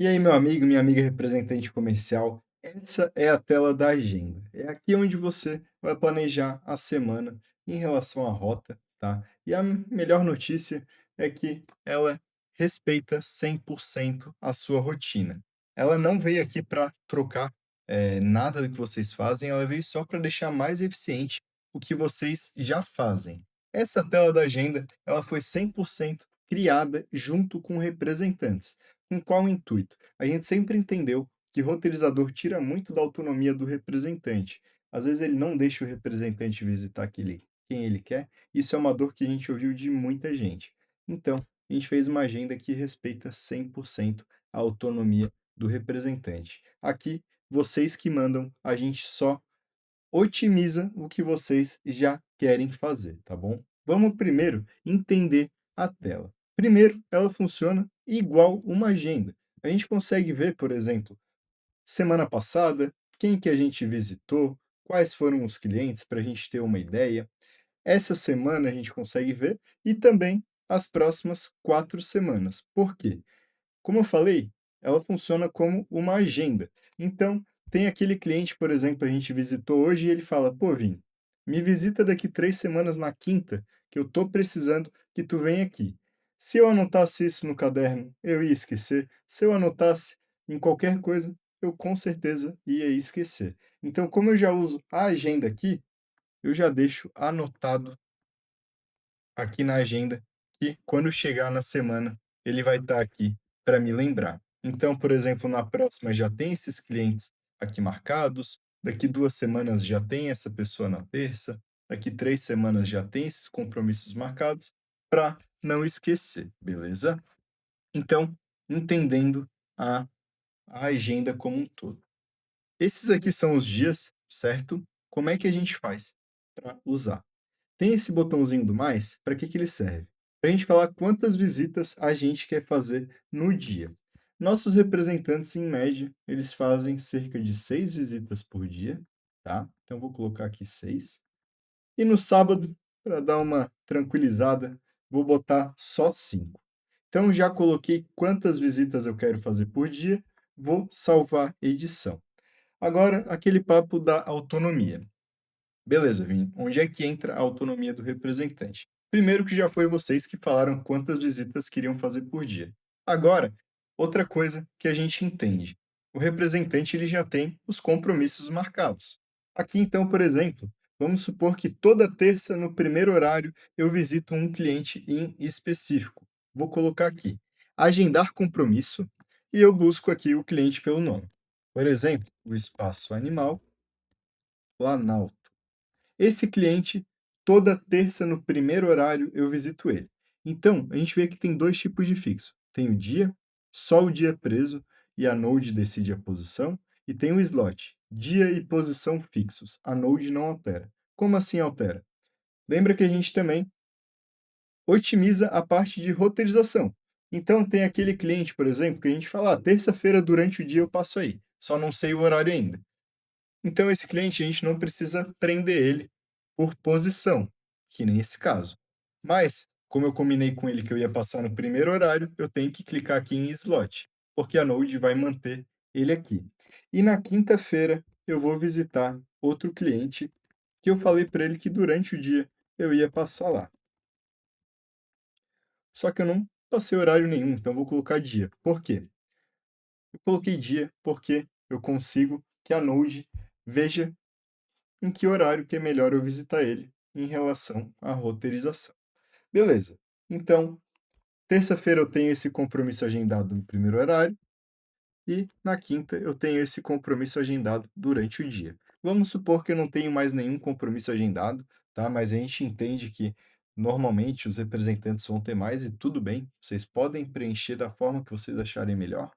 E aí, meu amigo, minha amiga representante comercial, essa é a tela da agenda. É aqui onde você vai planejar a semana em relação à rota, tá? E a melhor notícia é que ela respeita 100% a sua rotina. Ela não veio aqui para trocar nada do que vocês fazem, ela veio só para deixar mais eficiente o que vocês já fazem. Essa tela da agenda, ela foi 100% criada junto com representantes. Com qual intuito? A gente sempre entendeu que roteirizador tira muito da autonomia do representante. Às vezes ele não deixa o representante visitar quem ele quer. Isso é uma dor que a gente ouviu de muita gente. Então, a gente fez uma agenda que respeita 100% a autonomia do representante. Aqui, vocês que mandam, a gente só otimiza o que vocês já querem fazer, tá bom? Vamos primeiro entender a tela. Primeiro, ela funciona igual uma agenda. A gente consegue ver, por exemplo, semana passada, quem que a gente visitou, quais foram os clientes, para a gente ter uma ideia. Essa semana a gente consegue ver e também as próximas 4 semanas. Por quê? Como eu falei, ela funciona como uma agenda. Então, tem aquele cliente, por exemplo, a gente visitou hoje e ele fala: "Pô, Vini, me visita daqui 3 semanas na quinta, que eu tô precisando que tu venha aqui". Se eu anotasse isso no caderno, eu ia esquecer. Se eu anotasse em qualquer coisa, eu com certeza ia esquecer. Então, como eu já uso a agenda aqui, eu já deixo anotado aqui na agenda e quando chegar na semana, ele vai estar aqui para me lembrar. Então, por exemplo, na próxima já tem esses clientes aqui marcados, daqui 2 semanas já tem essa pessoa na terça, daqui 3 semanas já tem esses compromissos marcados, para não esquecer, beleza? Então, entendendo a a agenda como um todo. Esses aqui são os dias, certo? Como é que a gente faz para usar? Tem esse botãozinho do mais, para que que ele serve? Para a gente falar quantas visitas a gente quer fazer no dia. Nossos representantes, em média, eles fazem cerca de 6 visitas por dia, tá? Então vou colocar aqui 6. E no sábado, para dar uma tranquilizada, vou botar só 5. Então já coloquei quantas visitas eu quero fazer por dia, vou salvar edição. Agora, aquele papo da autonomia. Beleza, Vini. Onde é que entra a autonomia do representante? Primeiro que já foi vocês que falaram quantas visitas queriam fazer por dia. Agora, outra coisa que a gente entende. O representante ele já tem os compromissos marcados. Aqui então, por exemplo, vamos supor que toda terça no primeiro horário eu visito um cliente em específico. Vou colocar aqui, agendar compromisso, e eu busco aqui o cliente pelo nome. Por exemplo, o Espaço Animal Planalto. Esse cliente, toda terça no primeiro horário eu visito ele. Então, a gente vê que tem 2 tipos de fixo. Tem o dia, só o dia preso e a Node decide a posição, e tem o slot, dia e posição fixos. A Node não altera. Como assim altera? Lembra que a gente também otimiza a parte de roteirização. Então, tem aquele cliente, por exemplo, que a gente fala: terça-feira durante o dia eu passo aí, só não sei o horário ainda. Então, esse cliente a gente não precisa prender ele por posição, que nem esse caso. Mas, como eu combinei com ele que eu ia passar no primeiro horário, eu tenho que clicar aqui em slot, porque a Node vai manter ele aqui. E na quinta-feira eu vou visitar outro cliente que eu falei para ele que durante o dia eu ia passar lá. Só que eu não passei horário nenhum, então vou colocar dia. Por quê? Eu coloquei dia porque eu consigo que a Node veja em que horário que é melhor eu visitar ele em relação à roteirização. Beleza. Então, terça-feira eu tenho esse compromisso agendado no primeiro horário e na quinta eu tenho esse compromisso agendado durante o dia. Vamos supor que eu não tenho mais nenhum compromisso agendado, tá? Mas a gente entende que normalmente os representantes vão ter mais e tudo bem, vocês podem preencher da forma que vocês acharem melhor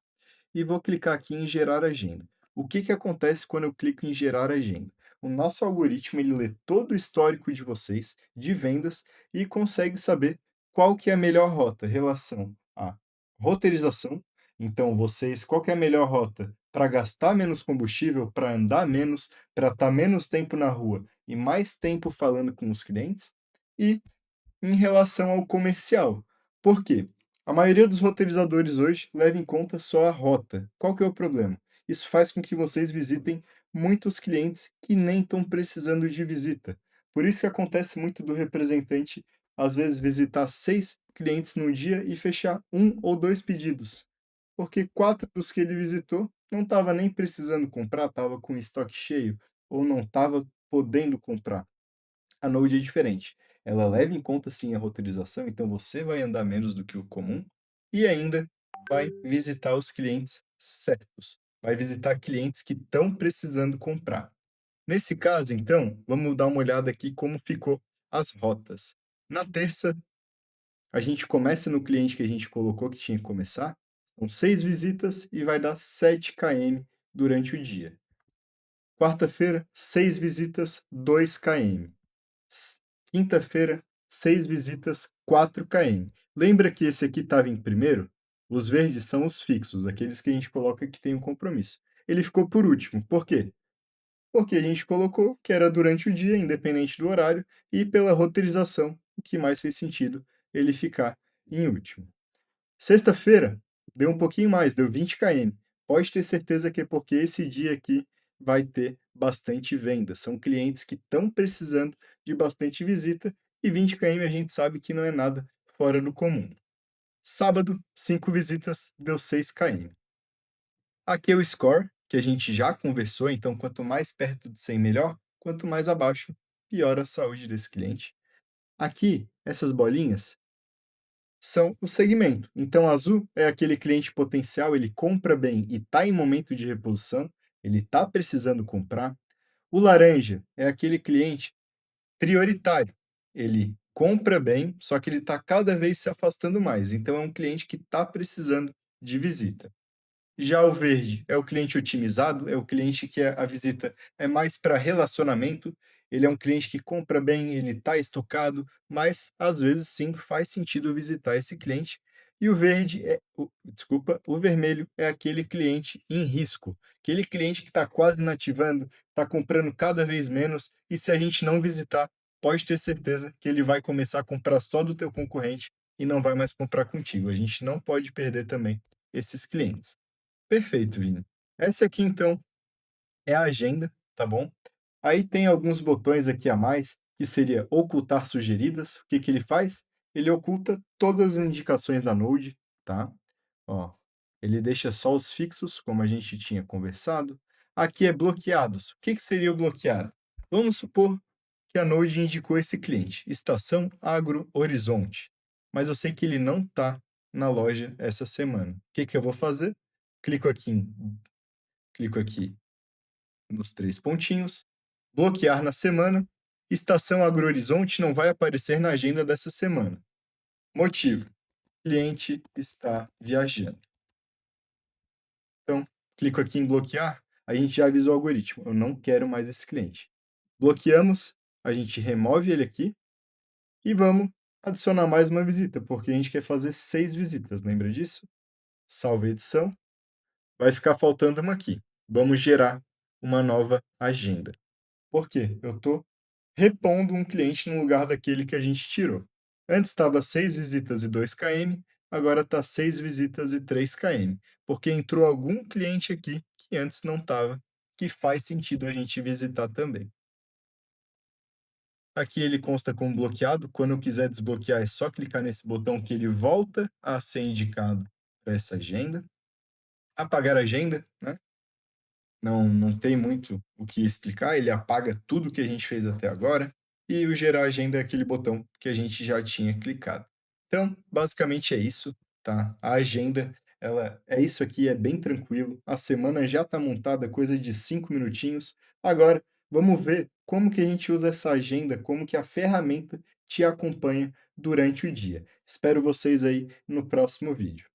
e vou clicar aqui em gerar agenda. O que que acontece quando eu clico em gerar agenda? O nosso algoritmo ele lê todo o histórico de vocês, de vendas, e consegue saber qual que é a melhor rota em relação à roteirização. Então, vocês, qual que é a melhor rota para gastar menos combustível, para andar menos, para estar menos tempo na rua e mais tempo falando com os clientes? E em relação ao comercial. Por quê? A maioria dos roteirizadores hoje leva em conta só a rota. Qual que é o problema? Isso faz com que vocês visitem muitos clientes que nem estão precisando de visita. Por isso que acontece muito do representante, às vezes, visitar 6 clientes no dia e fechar um ou 2 pedidos, porque 4 dos que ele visitou não estava nem precisando comprar, estava com estoque cheio ou não estava podendo comprar. A Node é diferente. Ela leva em conta sim a roteirização, então você vai andar menos do que o comum e ainda vai visitar os clientes certos. Vai visitar clientes que estão precisando comprar. Nesse caso, então, vamos dar uma olhada aqui como ficou as rotas. Na terça, a gente começa no cliente que a gente colocou que tinha que começar. São 6 visitas e vai dar 7 km durante o dia. Quarta-feira, 6 visitas, 2 km. Quinta-feira, 6 visitas, 4 km. Lembra que esse aqui estava em primeiro? Os verdes são os fixos, aqueles que a gente coloca que tem um compromisso. Ele ficou por último. Por quê? Porque a gente colocou que era durante o dia, independente do horário, e pela roteirização, o que mais fez sentido ele ficar em último. Sexta-feira, deu um pouquinho mais, deu 20 km. Pode ter certeza que é porque esse dia aqui vai ter bastante venda. São clientes que estão precisando de bastante visita e 20 km a gente sabe que não é nada fora do comum. Sábado, 5 visitas, deu 6 km. Aqui é o score, que a gente já conversou, então quanto mais perto de 100 melhor, quanto mais abaixo, pior a saúde desse cliente. Aqui, essas bolinhas são o segmento. Então, azul é aquele cliente potencial, ele compra bem e está em momento de reposição, ele está precisando comprar. O laranja é aquele cliente prioritário, ele compra bem, só que ele está cada vez se afastando mais. Então, é um cliente que está precisando de visita. Já o verde é o cliente otimizado, é o cliente que a visita é mais para relacionamento, ele é um cliente que compra bem, ele está estocado, mas às vezes sim faz sentido visitar esse cliente. E o verde é, desculpa, o vermelho é aquele cliente em risco, aquele cliente que está quase inativando, está comprando cada vez menos, e se a gente não visitar, pode ter certeza que ele vai começar a comprar só do teu concorrente e não vai mais comprar contigo. A gente não pode perder também esses clientes. Perfeito, Vini. Essa aqui, então, é a agenda, tá bom? Aí tem alguns botões aqui a mais, que seria ocultar sugeridas. O que que ele faz? Ele oculta todas as indicações da Node, tá? Ó, ele deixa só os fixos, como a gente tinha conversado. Aqui é bloqueados. O que que seria o bloqueado? Vamos supor que a Node indicou esse cliente, Estação Agro Horizonte, mas eu sei que ele não está na loja essa semana. O que que eu vou fazer? Clico aqui em Clico aqui nos 3 pontinhos, bloquear na semana, estação Agro Horizonte não vai aparecer na agenda dessa semana. Motivo: cliente está viajando. Então, clico aqui em bloquear, a gente já avisa o algoritmo, eu não quero mais esse cliente. Bloqueamos, a gente remove ele aqui e vamos adicionar mais uma visita, porque a gente quer fazer 6 visitas, lembra disso? Salve a edição, vai ficar faltando uma aqui. Vamos gerar uma nova agenda. Por quê? Eu estou repondo um cliente no lugar daquele que a gente tirou. Antes estava 6 visitas e 2 km, agora está 6 visitas e 3 km, porque entrou algum cliente aqui que antes não estava, que faz sentido a gente visitar também. Aqui ele consta como bloqueado, quando eu quiser desbloquear é só clicar nesse botão que ele volta a ser indicado para essa agenda. Apagar a agenda, né? Não tem muito o que explicar, ele apaga tudo que a gente fez até agora, e o gerar agenda é aquele botão que a gente já tinha clicado. Então, basicamente é isso, tá? A agenda, ela é isso aqui, é bem tranquilo. A semana já está montada, coisa de 5 minutinhos. Agora, vamos ver como que a gente usa essa agenda, como que a ferramenta te acompanha durante o dia. Espero vocês aí no próximo vídeo.